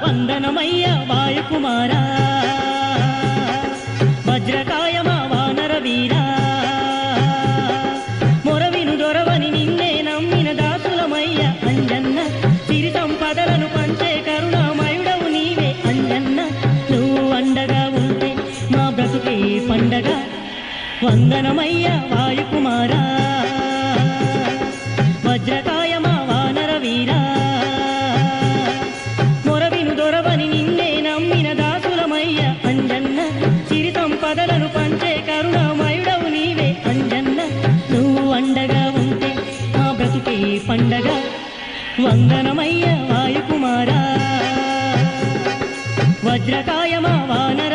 వందనమయ్య వాయుకుమారా వజ్రకాయ మా వానర వీరా మొరవిను దొరవని నిన్నే నమ్మిన దాసులమయ్య అంజన్న సిరి సంపదలను పంచే కరుణామయుడవు నీవే అంజన్న నువ్వు అండగా ఉంటే మా బ్రతుకే పండగ వందనమయ్య వాయుకుమారా వజ్రకాయ మా వానర వీరా మొరవిను దొరవని నిన్నే నమ్మిన దాసులమయ్య అంజన్న సిరి సంపదలను పంచే కరుణామయుడవు నీవే అంజన్న నువ్వు అండగా ఉంటే మా బ్రతుకే పండగ వందనమయ్య వాయుకుమారా వజ్రకాయ మా వానర